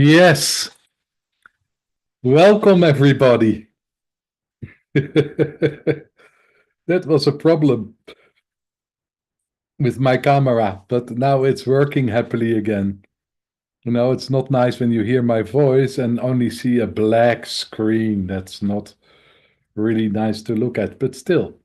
Yes, welcome everybody. That was a problem with my camera, but now it's working happily again. It's not nice when you hear my voice and only see a black screen. That's not really nice to look at, but still.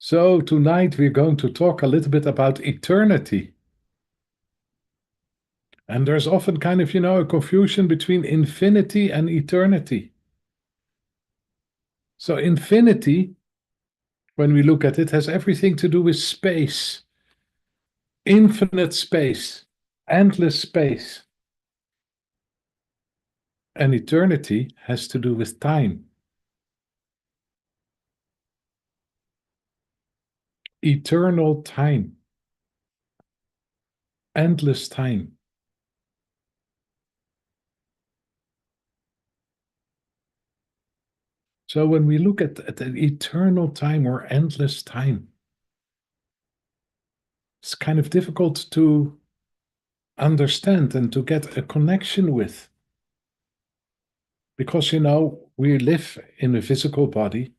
So tonight we're going to talk a little bit about eternity. And there's often kind of, a confusion between infinity and eternity. So infinity, when we look at it, has everything to do with space, infinite space, endless space. And eternity has to do with time. Eternal time. Endless time. So when we look at an eternal time or endless time, it's kind of difficult to understand and to get a connection with. Because, we live in a physical body,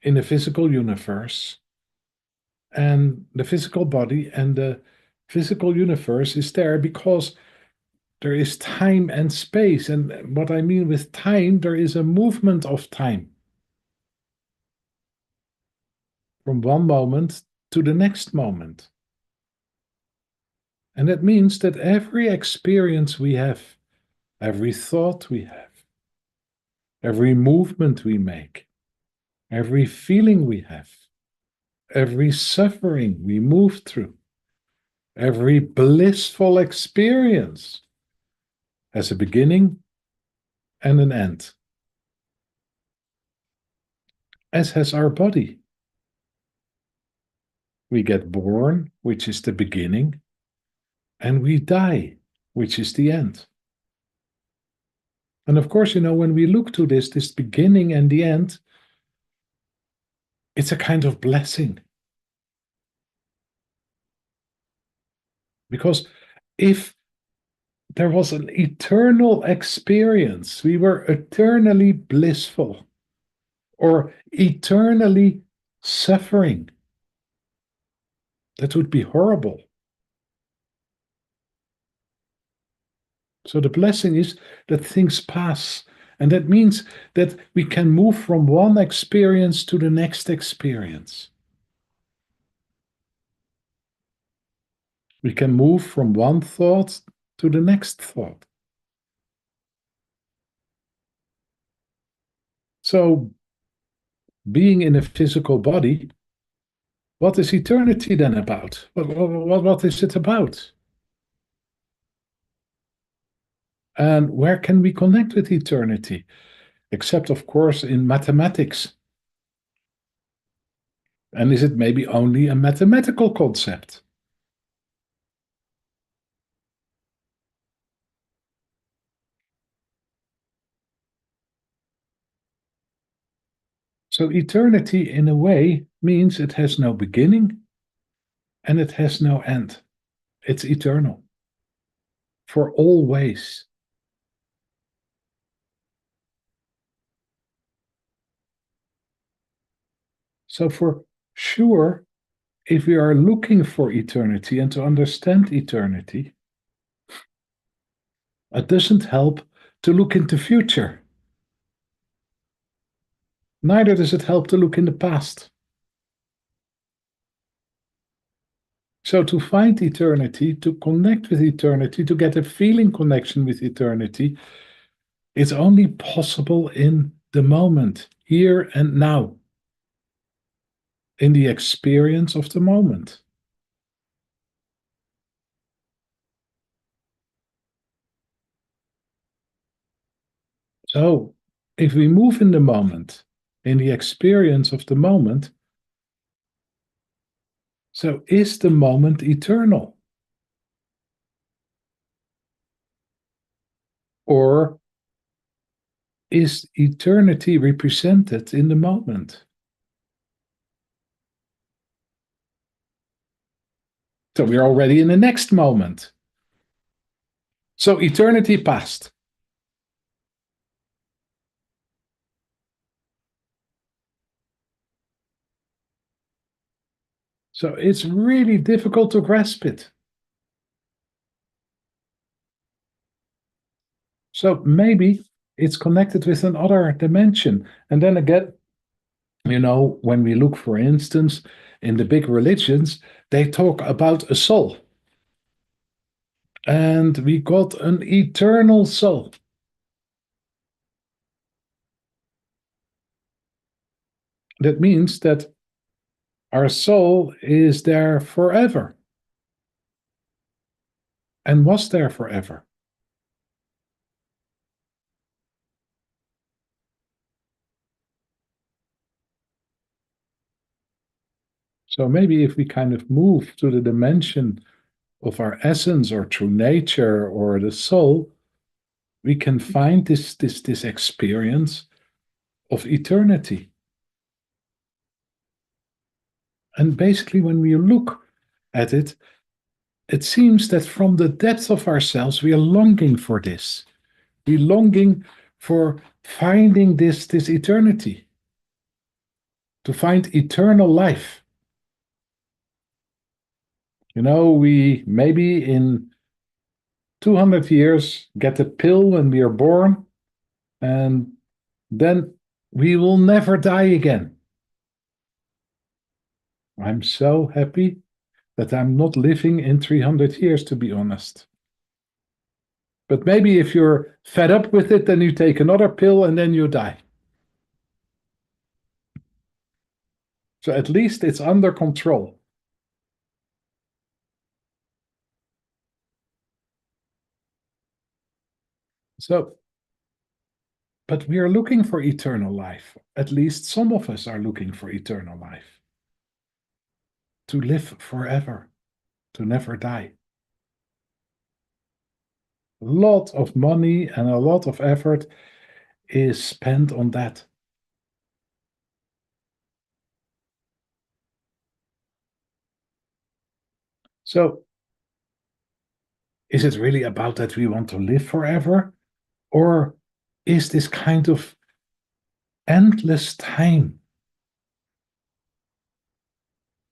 in a physical universe, and the physical body and the physical universe is there because there is time and space. And what I mean with time, there is a movement of time from one moment to the next moment. And that means that every experience we have, every thought we have, every movement we make, every feeling we have, every suffering we move through, every blissful experience has a beginning and an end, as has our body. We get born, which is the beginning, and we die, which is the end. And of course, when we look to this beginning and the end, it's a kind of blessing. Because if there was an eternal experience, we were eternally blissful or eternally suffering, that would be horrible. So the blessing is that things pass. And that means that we can move from one experience to the next experience. We can move from one thought to the next thought. So, being in a physical body, what is eternity then about? What is it about? And where can we connect with eternity? Except, of course, in mathematics. And is it maybe only a mathematical concept? So eternity, in a way, means it has no beginning and it has no end. It's eternal for always. So for sure, if we are looking for eternity and to understand eternity, it doesn't help to look into future. Neither does it help to look in the past. So to find eternity, to connect with eternity, to get a feeling connection with eternity, it's only possible in the moment, here and now, in the experience of the moment. So if we move in the moment, in the experience of the moment, so is the moment eternal? Or is eternity represented in the moment? So we're already in the next moment. So eternity past. So it's really difficult to grasp it. So maybe it's connected with another dimension. And then again, when we look, for instance, in the big religions, they talk about a soul. And we got an eternal soul. That means that our soul is there forever and was there forever. So maybe if we kind of move to the dimension of our essence or true nature or the soul, we can find this experience of eternity. And basically, when we look at it, it seems that from the depth of ourselves, we are longing for this. We're longing for finding this eternity, to find eternal life. We maybe in 200 years get a pill when we are born, and then we will never die again. I'm so happy that I'm not living in 300 years, to be honest. But maybe if you're fed up with it, then you take another pill and then you die. So at least it's under control. So, but we are looking for eternal life. At least some of us are looking for eternal life. To live forever, to never die. A lot of money and a lot of effort is spent on that. So, is it really about that we want to live forever? Or is this kind of endless time,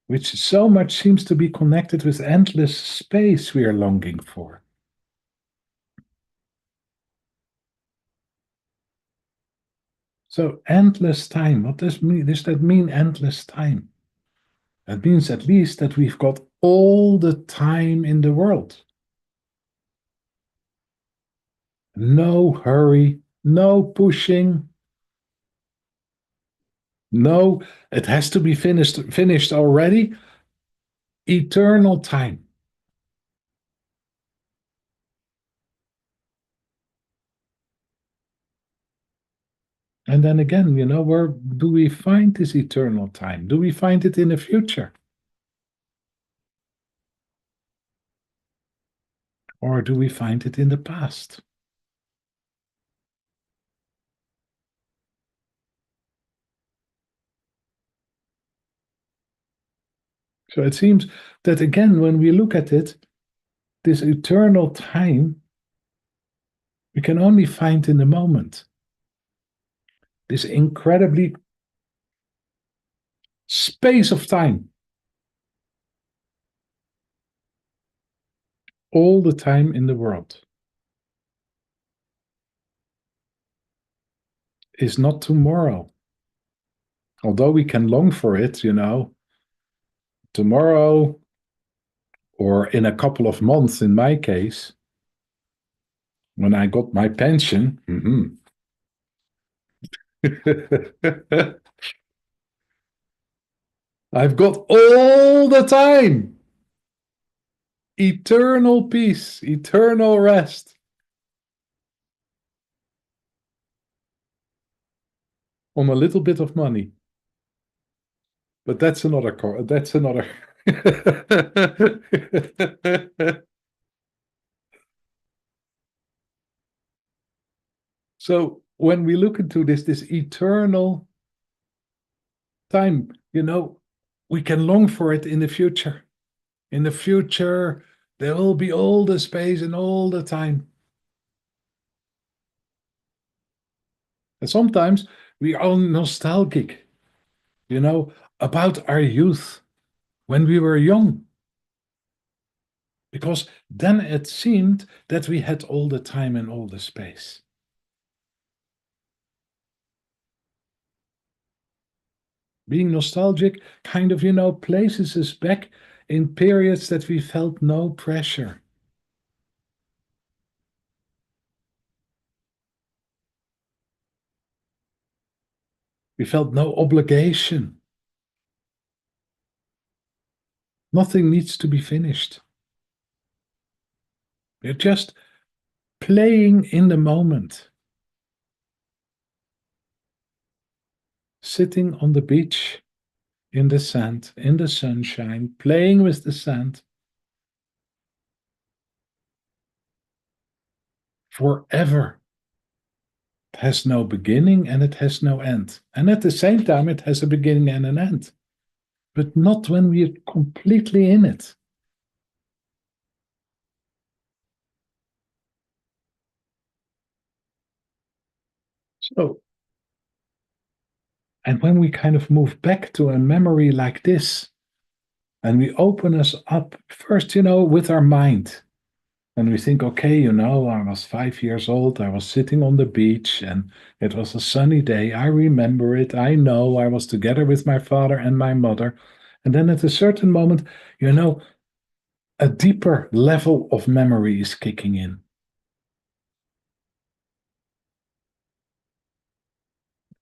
which so much seems to be connected with endless space we are longing for? So, endless time, what does that mean, endless time? That means at least that we've got all the time in the world. No hurry, no pushing. No, it has to be finished already. Eternal time. And then again, where do we find this eternal time? Do we find it in the future? Or do we find it in the past? So it seems that again, when we look at it, this eternal time we can only find in the moment. This incredibly space of time, all the time in the world, is not tomorrow. Although we can long for it, tomorrow or in a couple of months, in my case, when I got my pension. I've got all the time. Eternal peace, eternal rest on a little bit of money. But that's another. So when we look into this eternal time, we can long for it in the future. In the future, there will be all the space and all the time. And sometimes we are nostalgic, you know, about our youth when we were young, because then it seemed that we had all the time and all the space. Being nostalgic kind of, places us back in periods that we felt no pressure. We felt no obligation. Nothing needs to be finished. We're just playing in the moment, sitting on the beach, in the sand, in the sunshine, playing with the sand forever. It has no beginning and it has no end. And at the same time, it has a beginning and an end, but not when we're completely in it. So, and when we kind of move back to a memory like this, and we open us up first, with our mind, and we think, okay, I was 5 years old, I was sitting on the beach, and it was a sunny day. I remember it. I know I was together with my father and my mother. And then at a certain moment, a deeper level of memory is kicking in.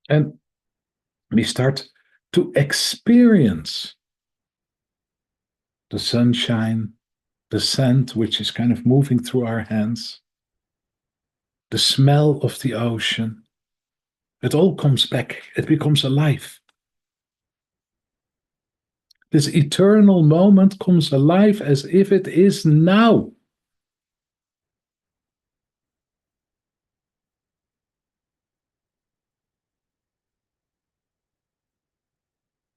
And we start to experience the sunshine, the scent, which is kind of moving through our hands, the smell of the ocean. It all comes back. It becomes alive. This eternal moment comes alive as if it is now.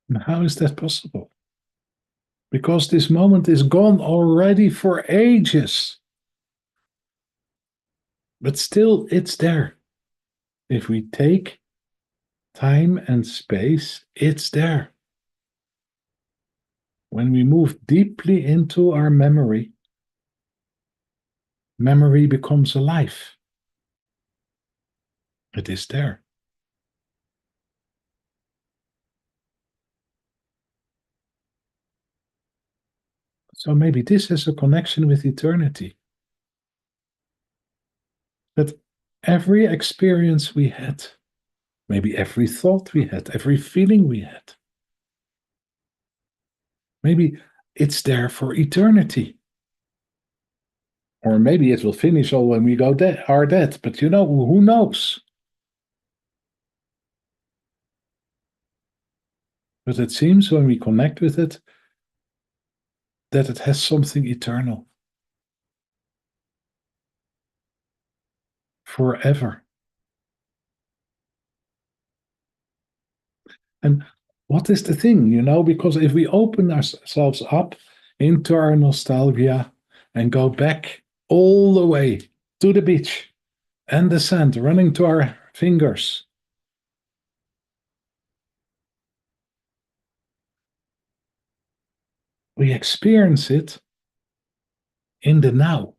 And how is that possible? Because this moment is gone already for ages. But still, it's there. If we take time and space, it's there. When we move deeply into our memory, memory becomes alive. It is there. So maybe this is a connection with eternity. That every experience we had, maybe every thought we had, every feeling we had, maybe it's there for eternity. Or maybe it will finish all when we are dead. But who knows? But it seems when we connect with it, that it has something eternal, forever. And what is the thing, Because if we open ourselves up into our nostalgia and go back all the way to the beach and the sand running to our fingers, we experience it in the now.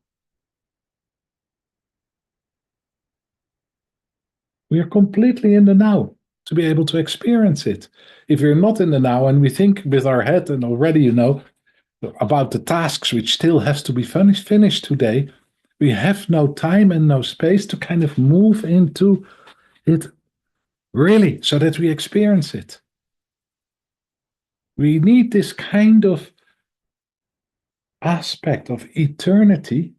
We are completely in the now to be able to experience it. If we're not in the now and we think with our head and already, about the tasks which still has to be finished today, we have no time and no space to kind of move into it really so that we experience it. We need this kind of aspect of eternity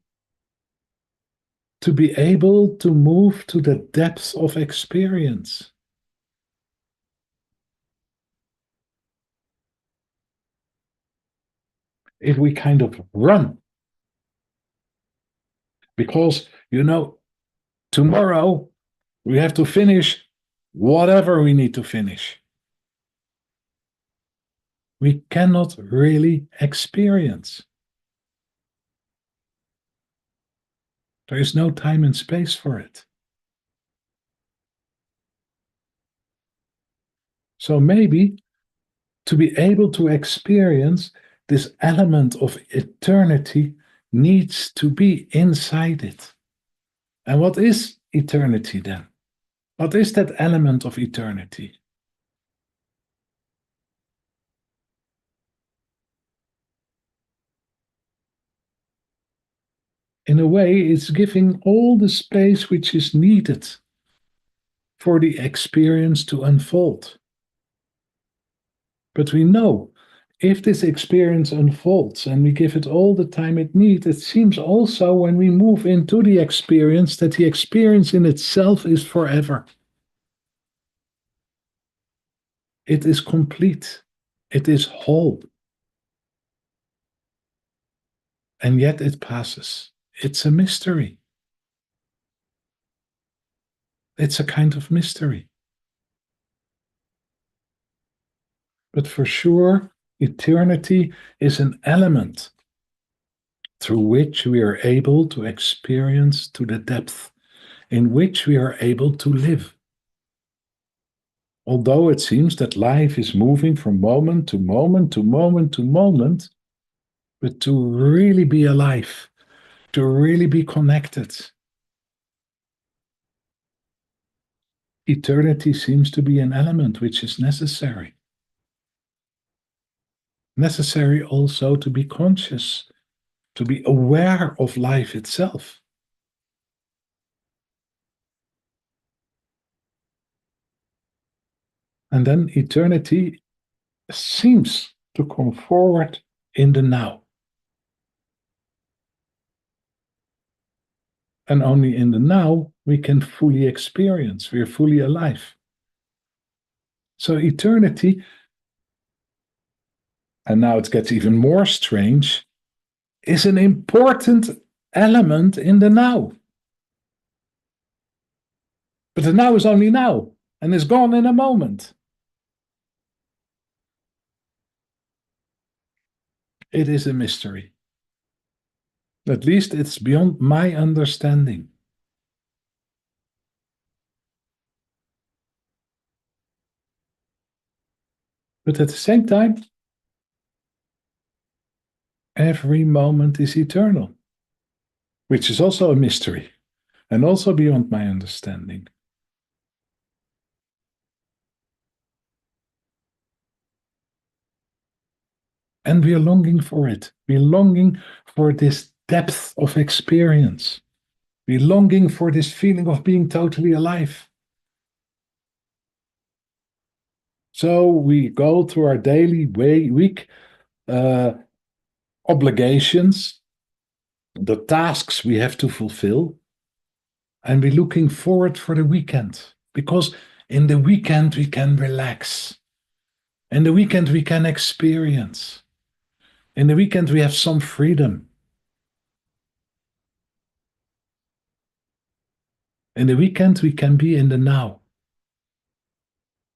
to be able to move to the depths of experience. If we kind of run, because, tomorrow we have to finish whatever we need to finish. we cannot really experience. There is no time and space for it. So maybe to be able to experience this element of eternity needs to be inside it. And what is eternity then? What is that element of eternity? In a way, it's giving all the space which is needed for the experience to unfold. But we know if this experience unfolds and we give it all the time it needs, it seems also when we move into the experience that the experience in itself is forever. It is complete. It is whole. And yet it passes. It's a mystery. It's a kind of mystery. But for sure, eternity is an element through which we are able to experience to the depth in which we are able to live. Although it seems that life is moving from moment to moment to moment to moment, but to really be alive, to really be connected, eternity seems to be an element which is necessary. Necessary also to be conscious, to be aware of life itself. And then eternity seems to come forward in the now. And only in the now we can fully experience, we're fully alive. So eternity, and now it gets even more strange, is an important element in the now. But the now is only now and is gone in a moment. It is a mystery. At least it's beyond my understanding. But at the same time, every moment is eternal, which is also a mystery and also beyond my understanding. And we are longing for it. We're longing for this depth of experience. We're longing for this feeling of being totally alive. So we go through our daily week uh, obligations, the tasks we have to fulfill, and we're looking forward for the weekend because in the weekend we can relax. In the weekend we can experience. In the weekend we have some freedom. In the weekend we can be in the now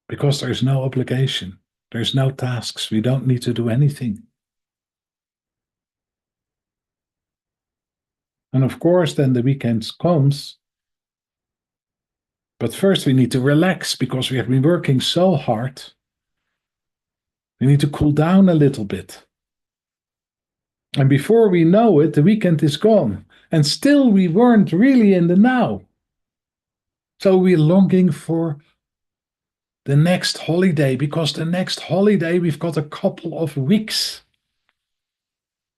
because there's no obligation. There's no tasks. We don't need to do anything. And of course, then the weekend comes. But first, we need to relax because we have been working so hard. We need to cool down a little bit. And before we know it, the weekend is gone. And still, we weren't really in the now. So we're longing for the next holiday because the next holiday, we've got a couple of weeks.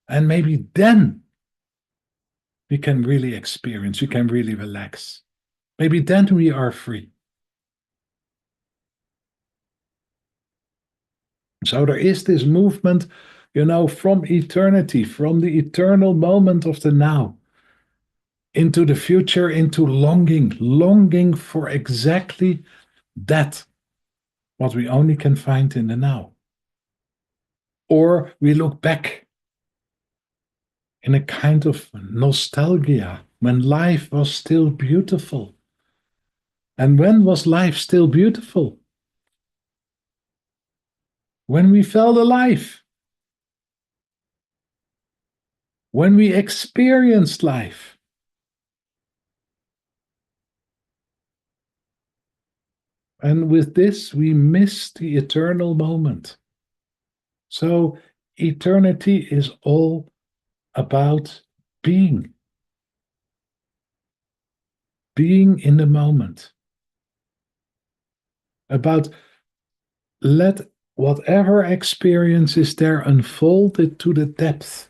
And maybe then we can really experience, we can really relax. Maybe then we are free. So there is this movement, from eternity, from the eternal moment of the now, into the future, into longing for exactly that, what we only can find in the now. Or we look back in a kind of nostalgia when life was still beautiful. And when was life still beautiful? when we felt alive, when we experienced life. And with this, we miss the eternal moment. So, eternity is all about being, being in the moment, about let whatever experience is there unfold it to the depth.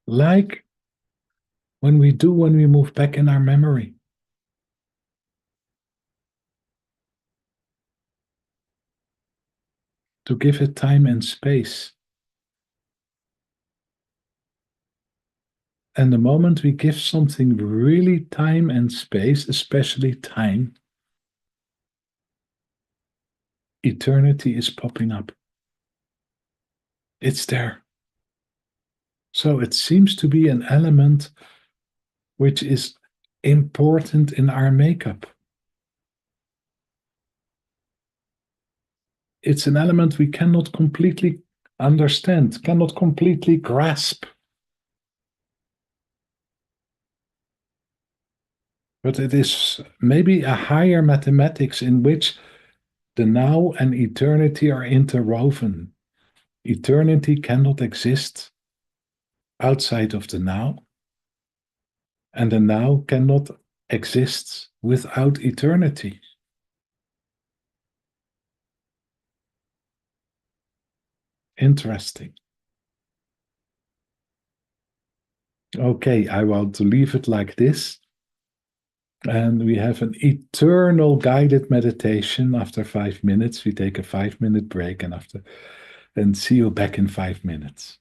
Like when we move back in our memory. To give it time and space. And the moment we give something really time and space, especially time, eternity is popping up. It's there. So it seems to be an element which is important in our makeup. It's an element we cannot completely understand, cannot completely grasp. But it is maybe a higher mathematics in which the now and eternity are interwoven. Eternity cannot exist outside of the now, and the now cannot exist without eternity. Interesting. Okay, I want to leave it like this. And we have an eternal guided meditation after 5 minutes. We take a 5 minute break and see you back in 5 minutes.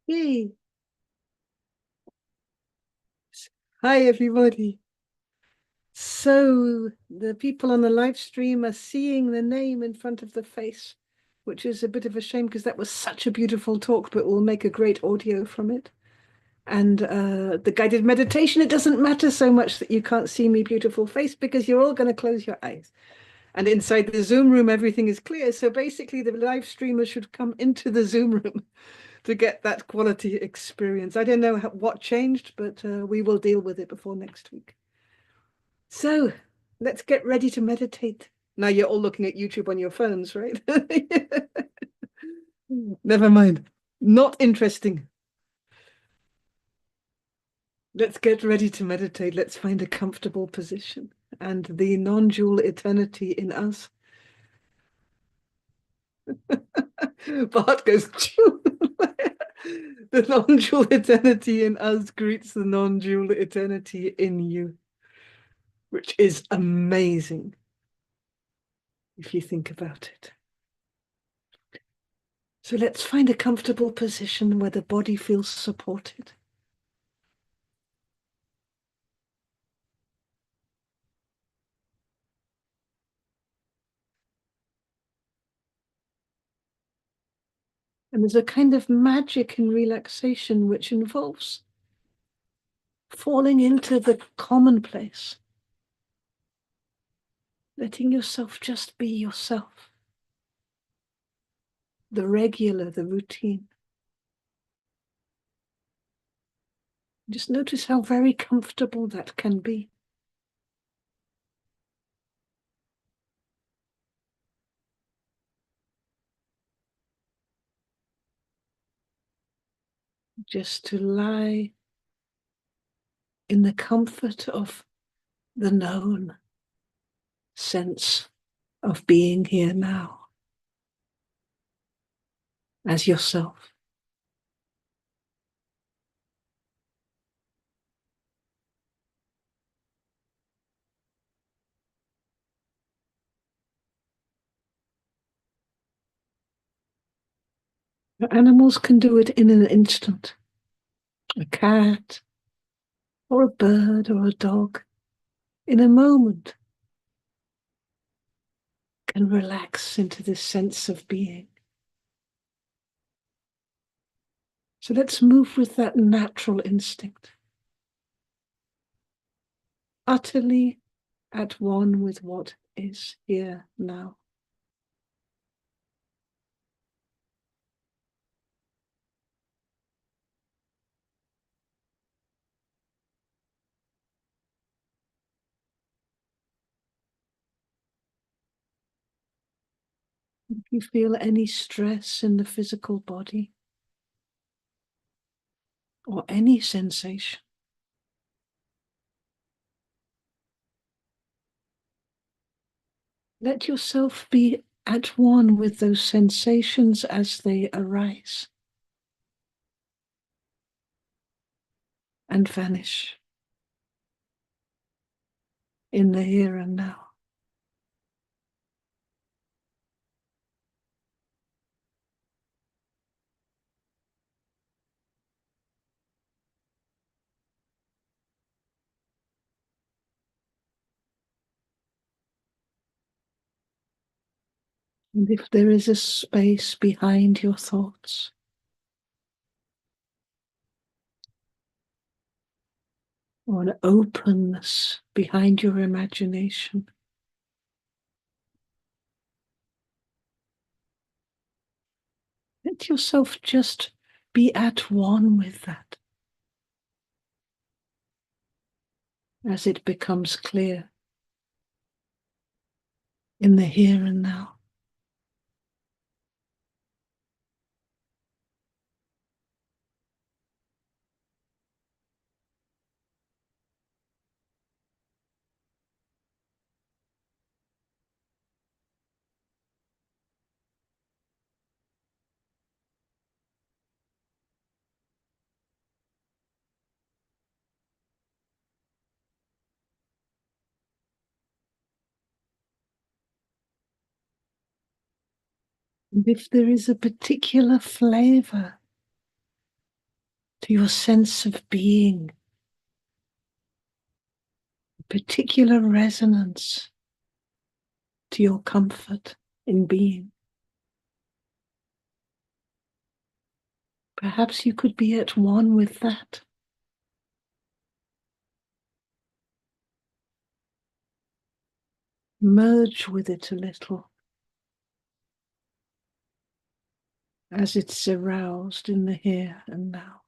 Yay. Hi, everybody. So the people on the live stream are seeing the name in front of the face, which is a bit of a shame because that was such a beautiful talk, but we'll make a great audio from it. And the guided meditation, it doesn't matter so much that you can't see me beautiful face because you're all going to close your eyes. And inside the Zoom room, everything is clear. So basically, the live streamer should come into the Zoom room to get that quality experience. I don't know what changed, but we will deal with it before next week. So let's get ready to meditate. Now you're all looking at YouTube on your phones, right? Never mind. Not interesting. Let's get ready to meditate. Let's find a comfortable position. And the non-dual eternity in us. Bart goes, the non-dual eternity in us greets the non-dual eternity in you, which is amazing if you think about it. So let's find a comfortable position where the body feels supported. And there's a kind of magic in relaxation which involves falling into the commonplace, letting yourself just be yourself, the regular, the routine. Just notice how very comfortable that can be. Just to lie in the comfort of the known sense of being here now as yourself. Animals can do it in an instant. A cat or a bird or a dog, in a moment, can relax into this sense of being. So let's move with that natural instinct, utterly at one with what is here now. If you feel any stress in the physical body or any sensation, let yourself be at one with those sensations as they arise and vanish in the here and now. And if there is a space behind your thoughts, or an openness behind your imagination, let yourself just be at one with that as it becomes clear in the here and now. And if there is a particular flavor to your sense of being, particular resonance to your comfort in being. Perhaps you could be at one with that. Merge with it a little as it's aroused in the here and now.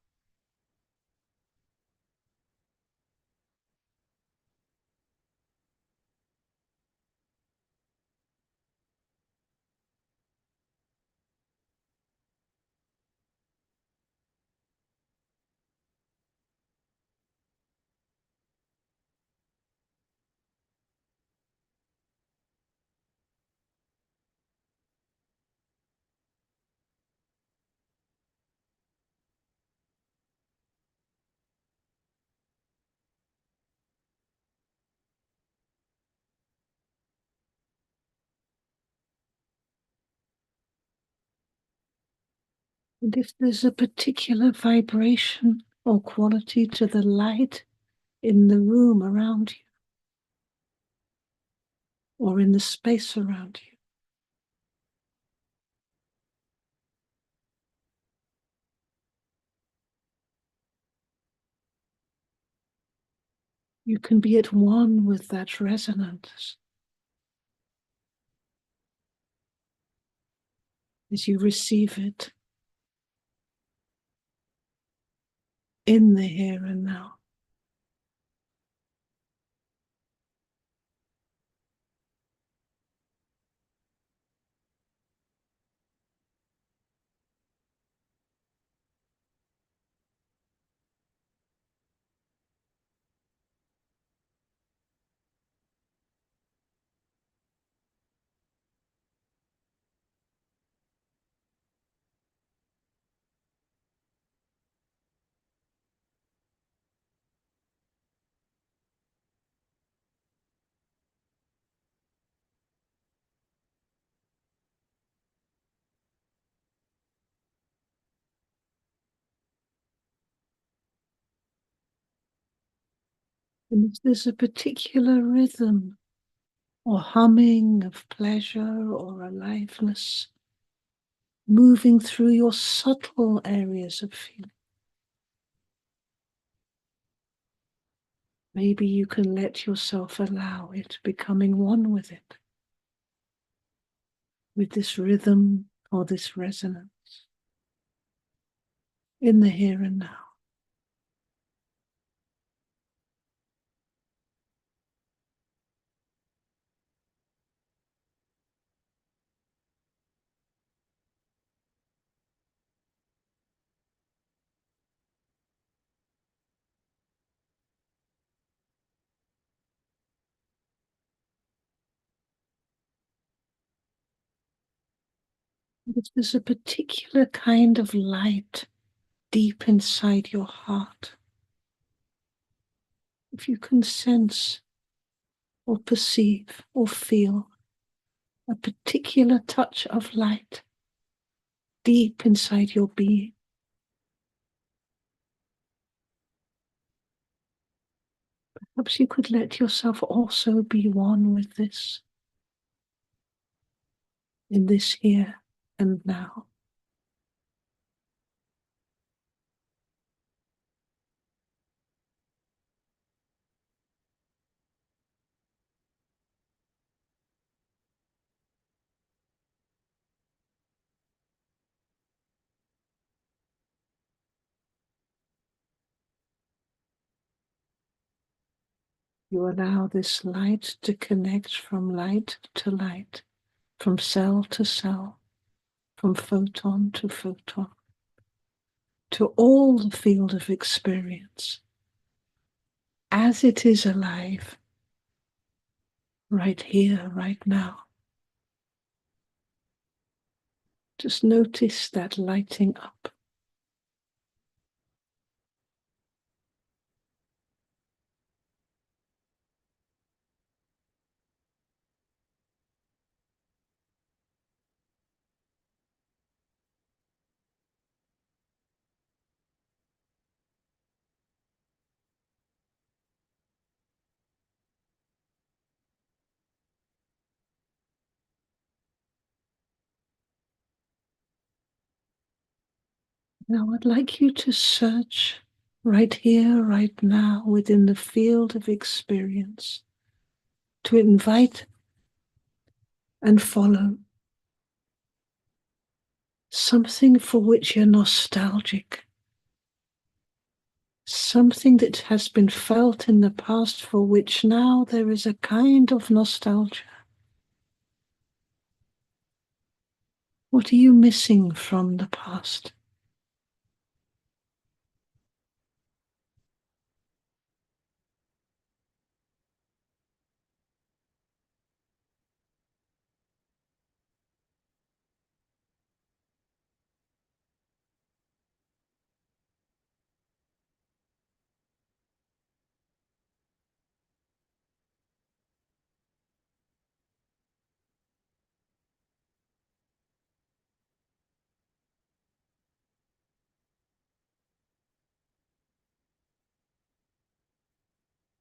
And if there's a particular vibration or quality to the light in the room around you, or in the space around you, you can be at one with that resonance as you receive it in the here and now. And if there's a particular rhythm or humming of pleasure or aliveness moving through your subtle areas of feeling, maybe you can let yourself allow it, becoming one with it, with this rhythm or this resonance in the here and now. If there's a particular kind of light deep inside your heart, if you can sense or perceive or feel a particular touch of light deep inside your being, perhaps you could let yourself also be one with this, in this here and now. You allow this light to connect from light to light, from cell to cell, from photon to all the field of experience, as it is alive, right here, right now. Just notice that lighting up. Now I'd like you to search right here, right now, within the field of experience, to invite and follow something for which you're nostalgic, something that has been felt in the past for which now there is a kind of nostalgia. What are you missing from the past?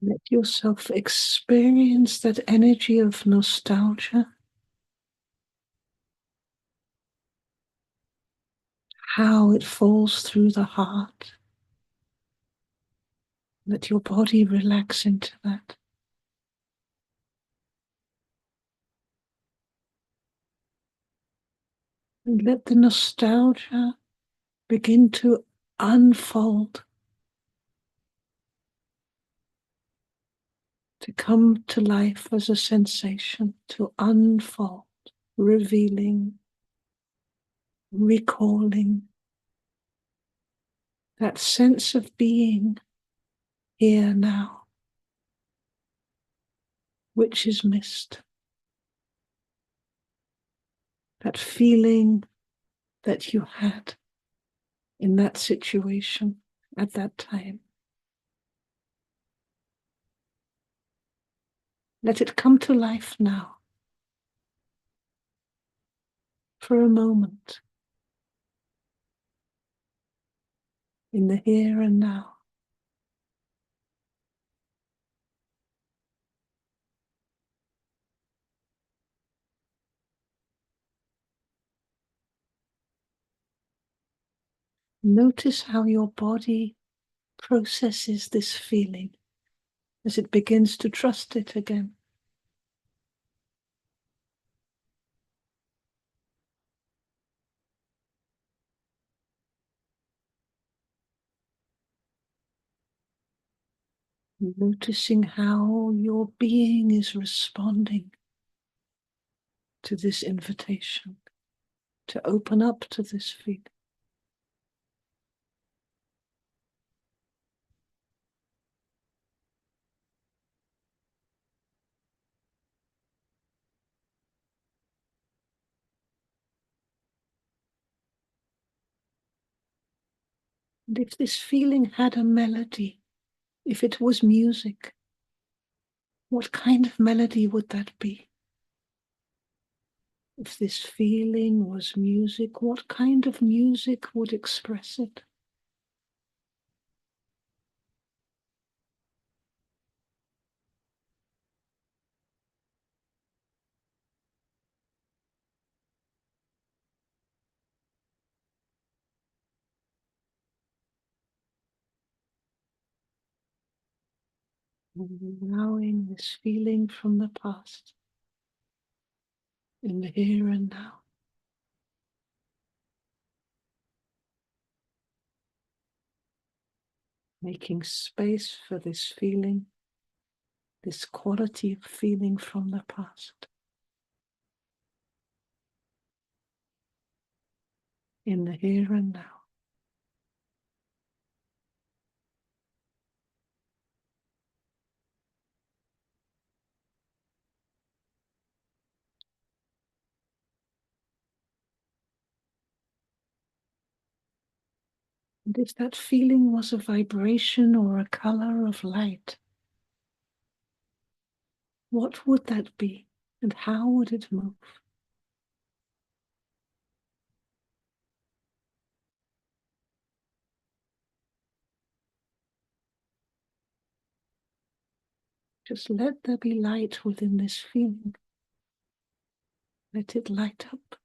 Let yourself experience that energy of nostalgia, how it falls through the heart. Let your body relax into that. And let the nostalgia begin to unfold, to come to life as a sensation, to unfold, revealing, recalling that sense of being here now, which is missed. That feeling that you had in that situation at that time. Let it come to life now, for a moment, in the here and now. Notice how your body processes this feeling as it begins to trust it again. Noticing how your being is responding to this invitation to open up to this feeling. And if this feeling had a melody, if it was music, what kind of melody would that be? If this feeling was music, what kind of music would express it? Allowing this feeling from the past in the here and now. Making space for this feeling, this quality of feeling from the past in the here and now. And if that feeling was a vibration or a color of light, what would that be and how would it move? Just let there be light within this feeling. Let it light up.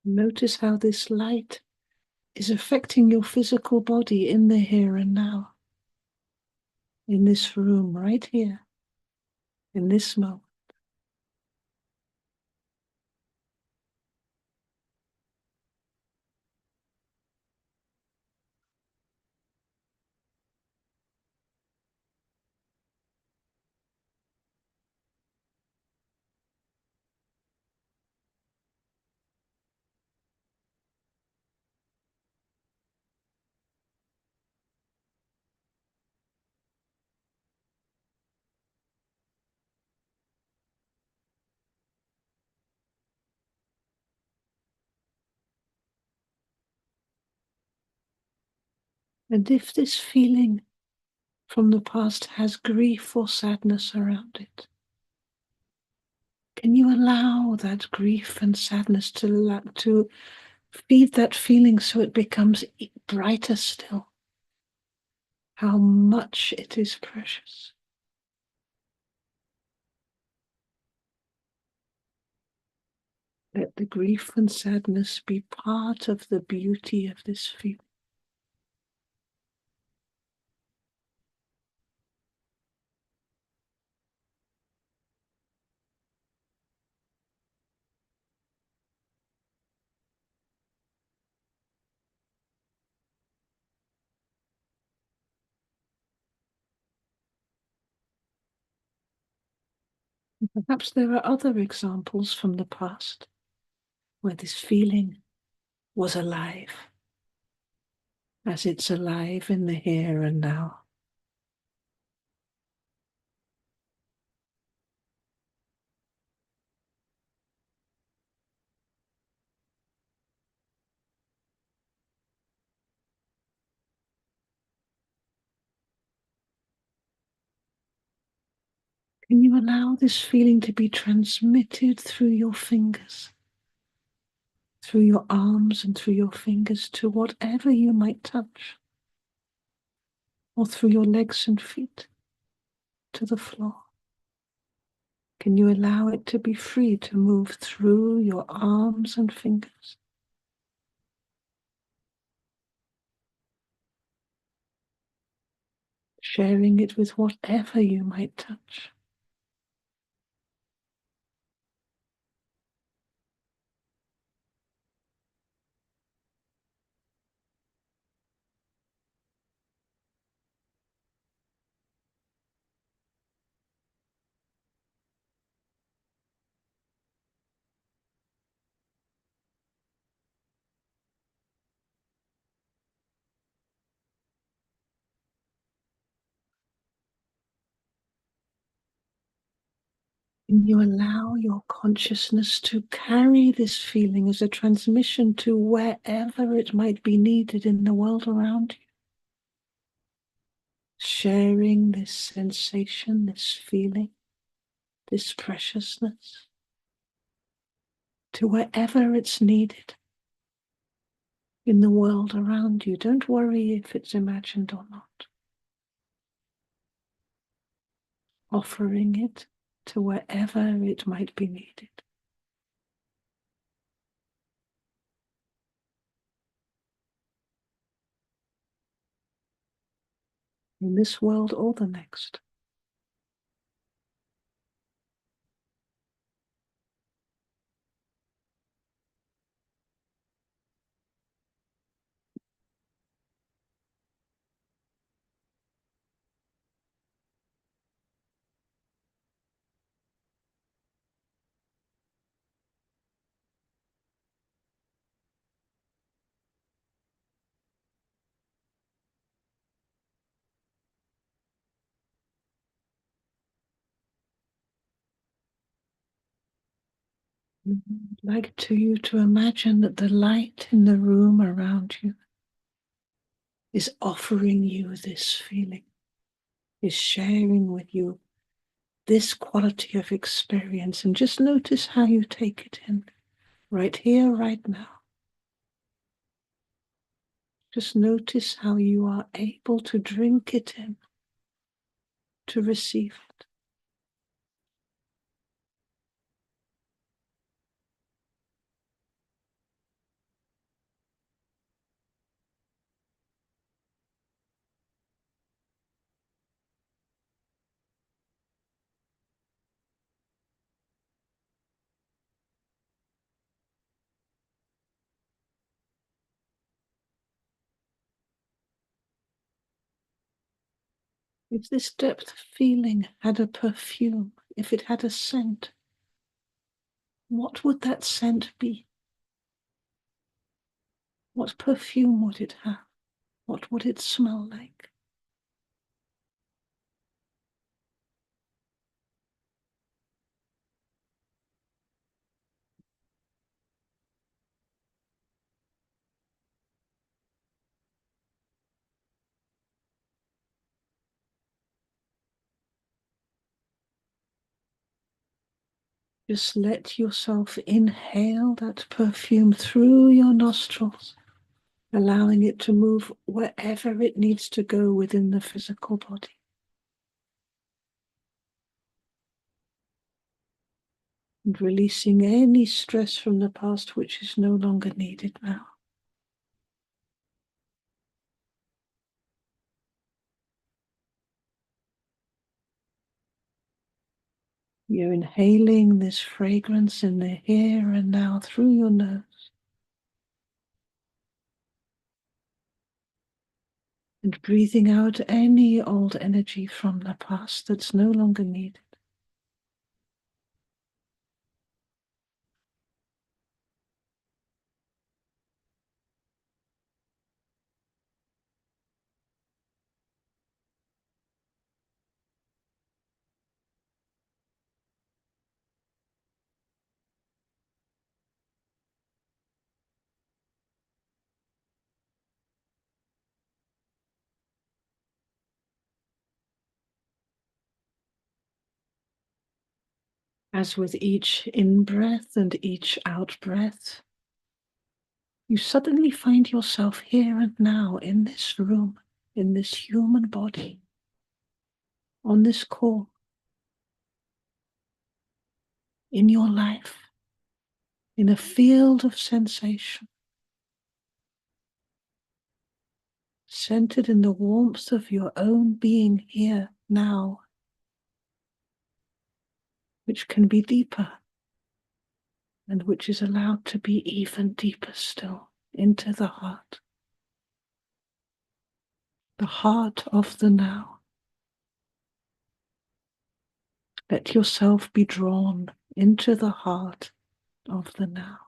Notice how this light is affecting your physical body in the here and now, in this room, right here, in this moment. And if this feeling from the past has grief or sadness around it, can you allow that grief and sadness to feed that feeling so it becomes brighter still? How much it is precious. Let the grief and sadness be part of the beauty of this feeling. Perhaps there are other examples from the past where this feeling was alive, as it's alive in the here and now. Can you allow this feeling to be transmitted through your fingers, through your arms and through your fingers to whatever you might touch, or through your legs and feet to the floor? Can you allow it to be free to move through your arms and fingers? Sharing it with whatever you might touch. Can you allow your consciousness to carry this feeling as a transmission to wherever it might be needed in the world around you? Sharing this sensation, this feeling, this preciousness to wherever it's needed in the world around you. Don't worry if it's imagined or not. Offering it to wherever it might be needed. In this world or the next. I'd like you to imagine that the light in the room around you is offering you this feeling, is sharing with you this quality of experience, and just notice how you take it in, right here, right now. Just notice how you are able to drink it in, to receive it. If this depth feeling had a perfume, if it had a scent, what would that scent be? What perfume would it have? What would it smell like? Just let yourself inhale that perfume through your nostrils, allowing it to move wherever it needs to go within the physical body. And releasing any stress from the past which is no longer needed now. You're inhaling this fragrance in the here and now through your nose. And breathing out any old energy from the past that's no longer needed. As with each in-breath and each out-breath, you suddenly find yourself here and now in this room, in this human body, on this call, in your life, in a field of sensation, centered in the warmth of your own being here now, which can be deeper and which is allowed to be even deeper still into the heart of the now. Let yourself be drawn into the heart of the now.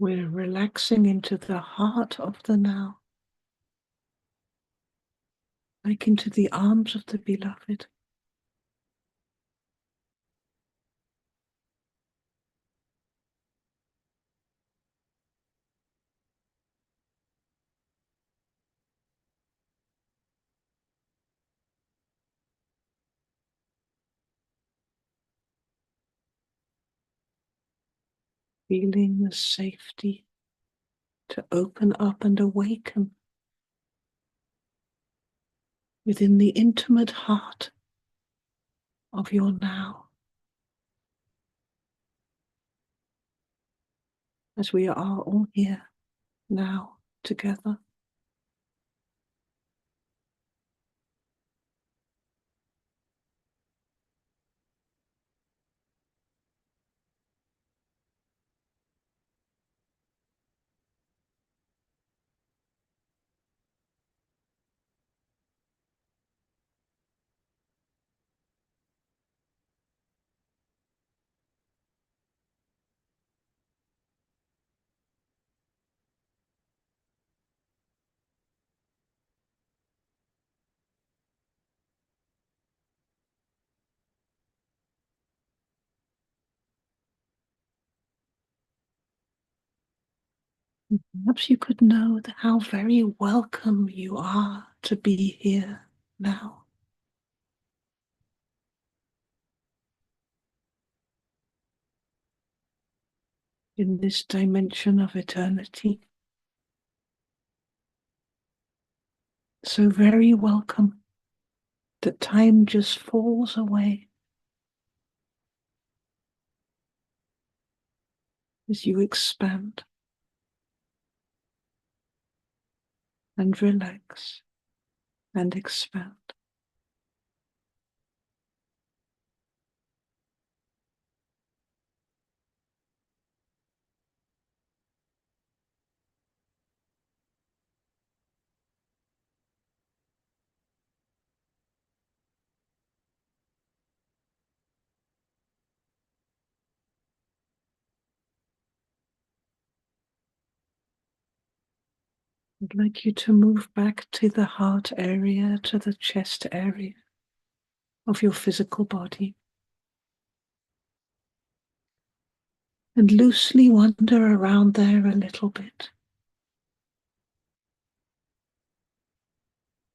We're relaxing into the heart of the now, like into the arms of the beloved. Feeling the safety to open up and awaken within the intimate heart of your now, as we are all here now together. Perhaps you could know how very welcome you are to be here now. In this dimension of eternity, so very welcome that time just falls away as you expand and relax and expand. I'd like you to move back to the heart area, to the chest area of your physical body, and loosely wander around there a little bit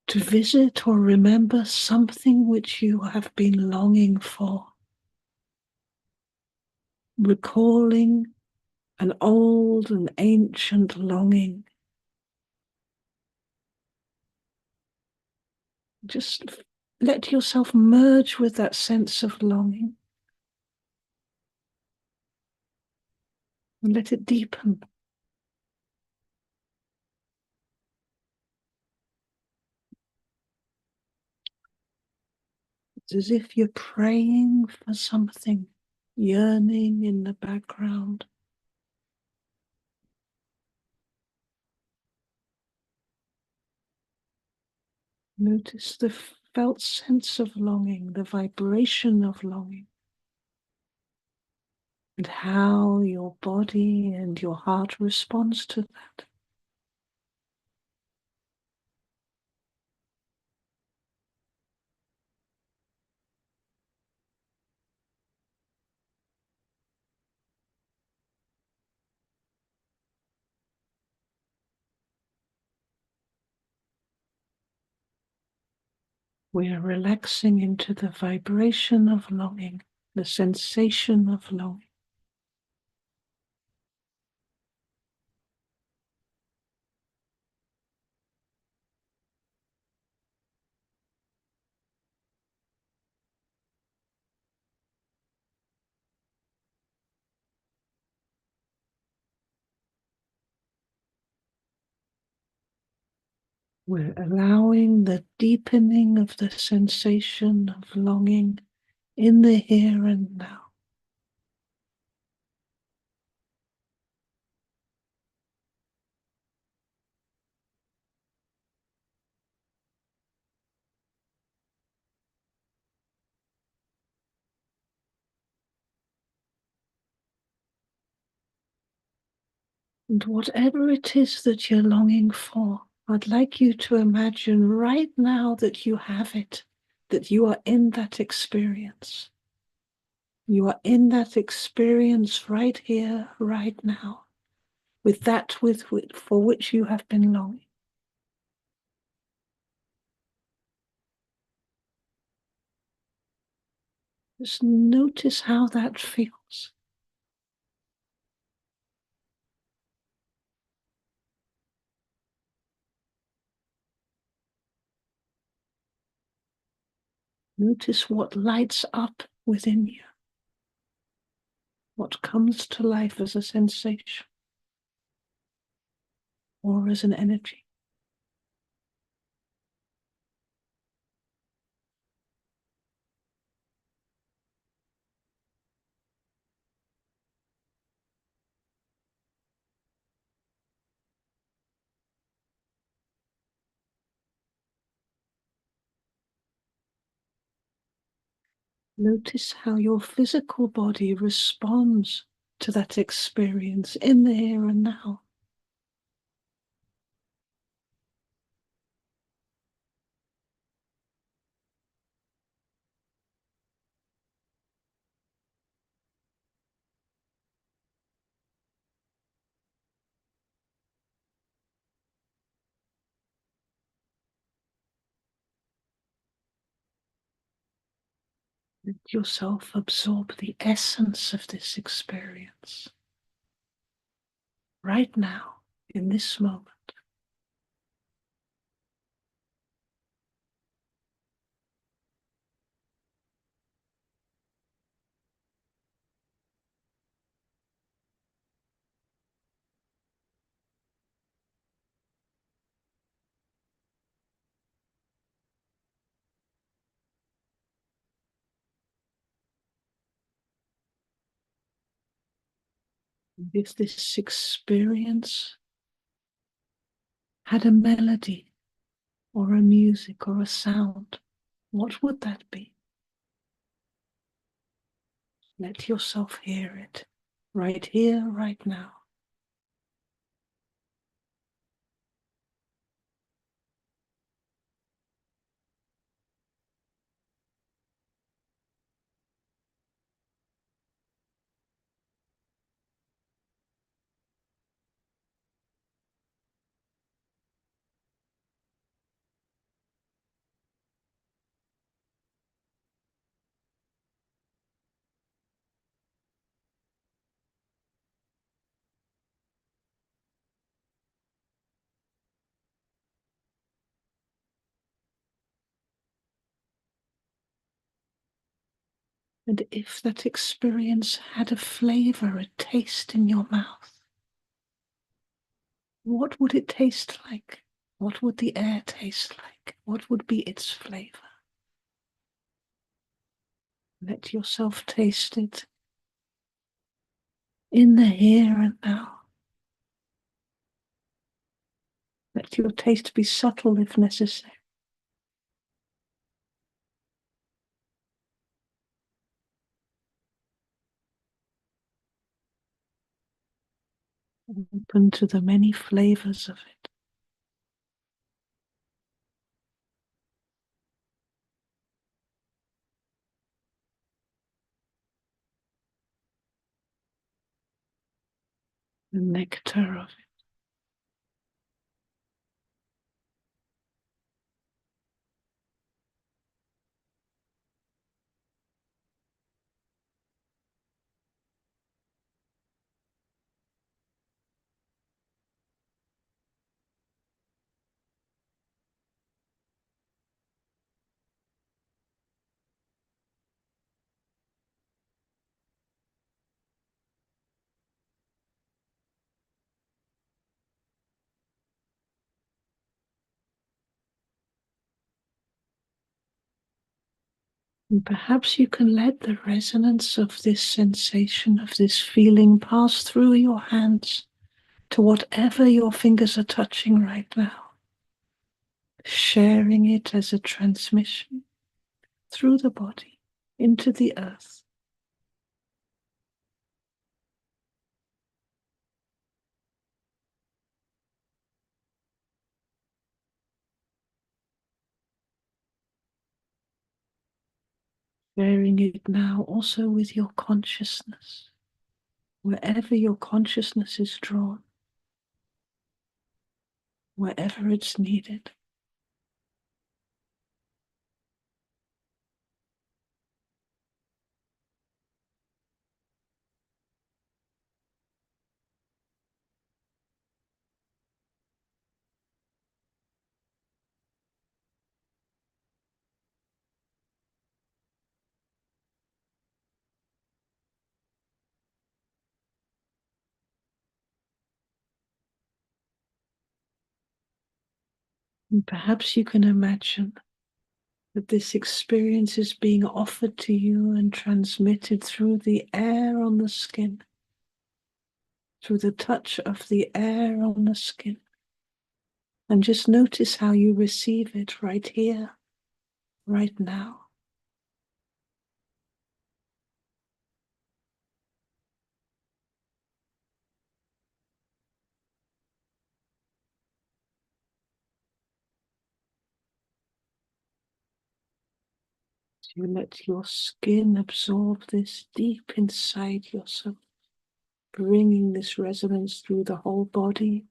to visit or remember something which you have been longing for, recalling an old and ancient longing. Just let yourself merge with that sense of longing and let it deepen. It's as if you're praying for something, yearning in the background. Notice the felt sense of longing, the vibration of longing, and how your body and your heart responds to that. We are relaxing into the vibration of longing, the sensation of longing. We're allowing the deepening of the sensation of longing in the here and now. And whatever it is that you're longing for, I'd like you to imagine right now that you have it, that you are in that experience. You are in that experience right here, right now, with that for which you have been longing. Just notice how that feels. Notice what lights up within you, what comes to life as a sensation or as an energy. Notice how your physical body responds to that experience in the here and now. Let yourself absorb the essence of this experience right now, in this moment. If this experience had a melody or a music or a sound, what would that be? Let yourself hear it right here, right now. And if that experience had a flavor, a taste in your mouth, what would it taste like? What would the air taste like? What would be its flavor? Let yourself taste it in the here and now. Let your taste be subtle if necessary. Open to the many flavors of it. The nectar of it. And perhaps you can let the resonance of this sensation, of this feeling, pass through your hands to whatever your fingers are touching right now, sharing it as a transmission through the body into the earth. Sharing it now also with your consciousness, wherever your consciousness is drawn, wherever it's needed. And perhaps you can imagine that this experience is being offered to you and transmitted through the air on the skin, through the touch of the air on the skin. And just notice how you receive it right here, right now. You let your skin absorb this deep inside yourself, bringing this resonance through the whole body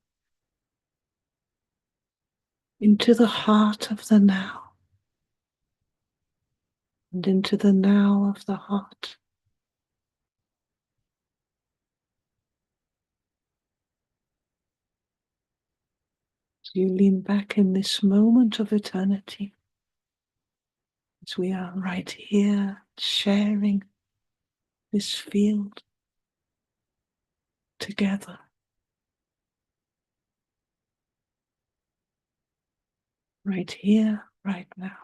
into the heart of the now and into the now of the heart. As you lean back in this moment of eternity, as we are right here sharing this field together. Right here, right now.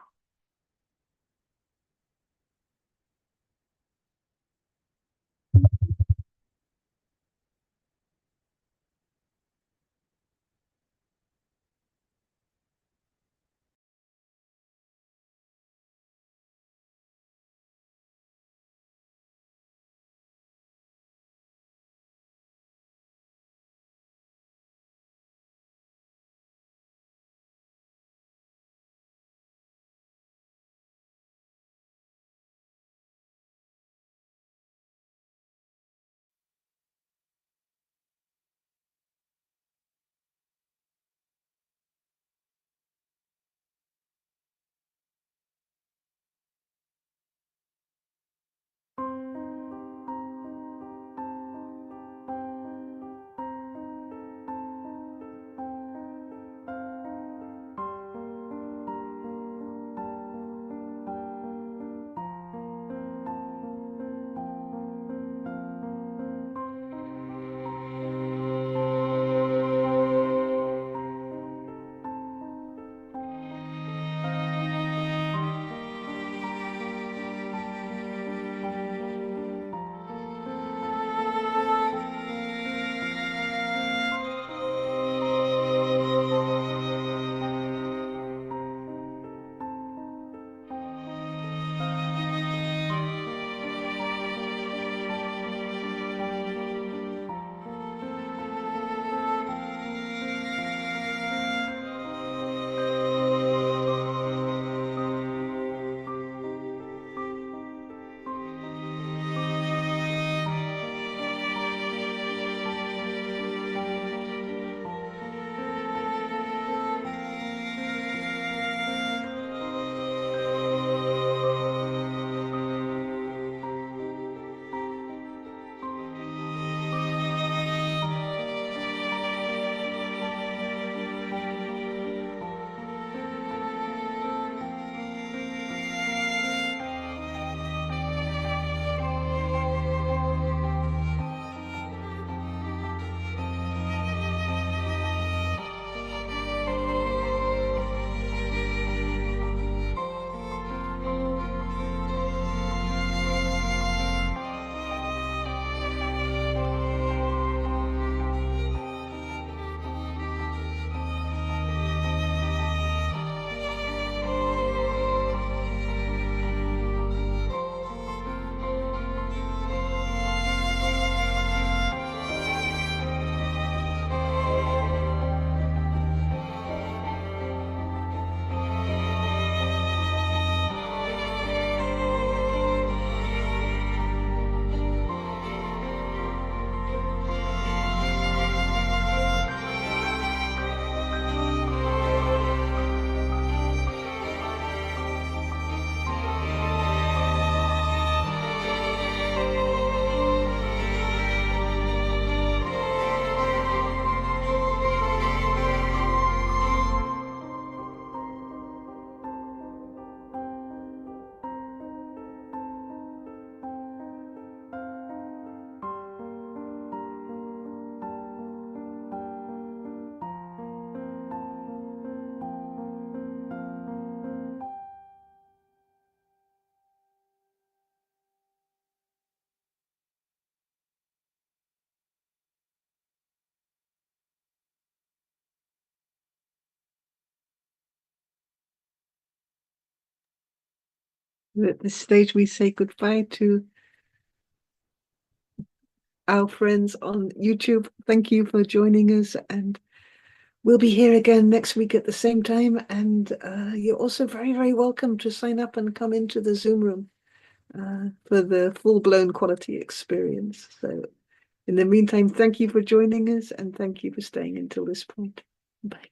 At this stage, we say goodbye to our friends on YouTube. Thank you for joining us, and we'll be here again next week at the same time. And you're also very, very welcome to sign up and come into the Zoom room for the full-blown quality experience. So in the meantime, thank you for joining us, and thank you for staying until this point. Bye.